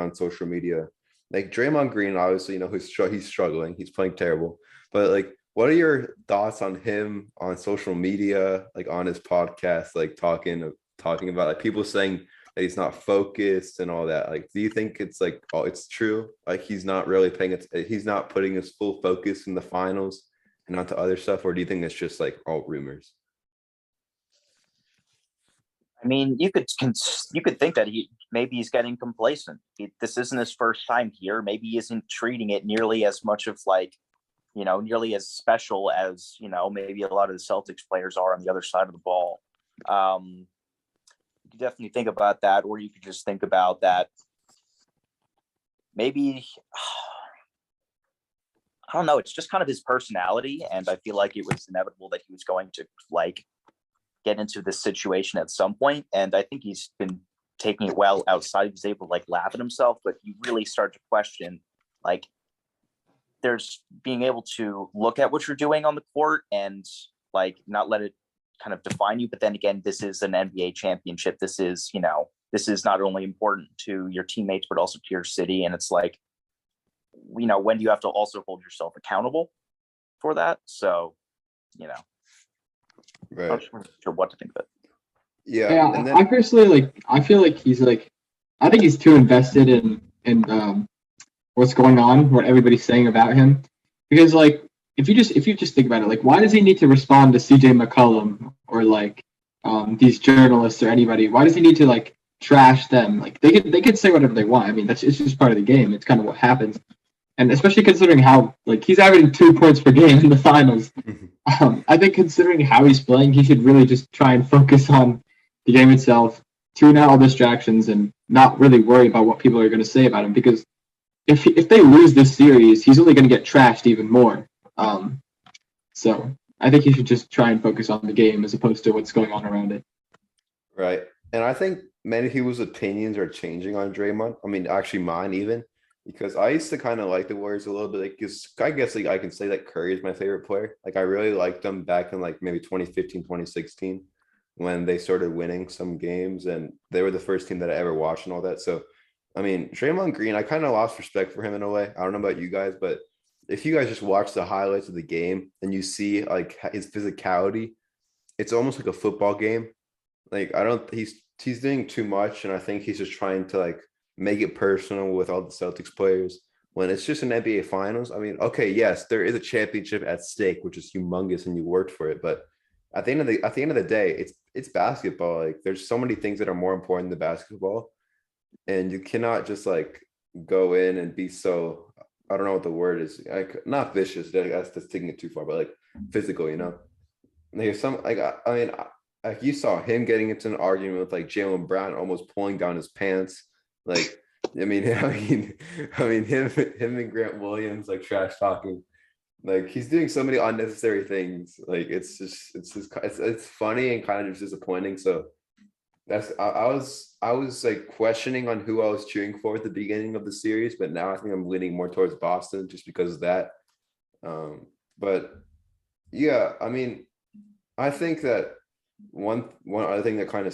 on social media. Like Draymond Green, obviously, he's struggling. He's playing terrible. But like, what are your thoughts on him on social media, like on his podcast, like talking about like people saying that he's not focused and all that? Like, do you think it's like, oh, it's true? Like he's not really he's not putting his full focus in the finals and not to other stuff, or do you think it's just like all rumors? I mean, you could think that maybe he's getting complacent. This isn't his first time here. Maybe he isn't treating it nearly as much of like, nearly as special as maybe a lot of the Celtics players are on the other side of the ball. You could definitely think about that, or you could just think about that. Maybe I don't know. It's just kind of his personality, and I feel like it was inevitable that he was going to like get into this situation at some point. And I think he's been taking it well outside. He's able to like laugh at himself, but you really start to question like there's being able to look at what you're doing on the court and like not let it kind of define you. But then again, this is an NBA championship. This is not only important to your teammates, but also to your city. And it's like, when do you have to also hold yourself accountable for that? So, Right. I'm not sure what to think of it. Yeah. Yeah, And I then personally I feel like I think he's too invested in what's going on, what everybody's saying about him. Because like if you just think about it, like why does he need to respond to CJ McCollum or like these journalists or anybody? Why does he need to like trash them? Like they could say whatever they want. I mean, it's just part of the game. It's kind of what happens. And especially considering how like he's averaging 2 points per game in the finals. I think considering how he's playing, he should really just try and focus on the game itself, tune out all distractions, and not really worry about what people are going to say about him. Because if they lose this series, he's only going to get trashed even more. So I think he should just try and focus on the game as opposed to what's going on around it. right. And I think many people's opinions are changing on Draymond. I mean, actually mine even, because I used to kind of like the Warriors a little bit. Like, 'cause I guess like I can say that Curry is my favorite player. Like I really liked them back in like maybe 2015, 2016 when they started winning some games and they were the first team that I ever watched and all that. So, I mean, Draymond Green, I kind of lost respect for him in a way. I don't know about you guys, but if you guys just watch the highlights of the game and you see like his physicality, it's almost like a football game. Like I don't he's doing too much, and I think he's just trying to like make it personal with all the Celtics players when it's just an NBA finals. I mean, okay, yes, there is a championship at stake, which is humongous and you worked for it, but at the end of the day, it's basketball. Like there's so many things that are more important than basketball. And you cannot just like go in and be so, I don't know what the word is, like not vicious, that's taking it too far, but like physical. Like some like I mean like you saw him getting into an argument with like Jalen Brown, almost pulling down his pants. Like, I mean, him and Grant Williams like trash talking. Like he's doing so many unnecessary things. Like it's funny and kind of just disappointing. So I was like questioning on who I was cheering for at the beginning of the series, but now I think I'm leaning more towards Boston just because of that. But yeah, I mean, I think that one other thing that kind of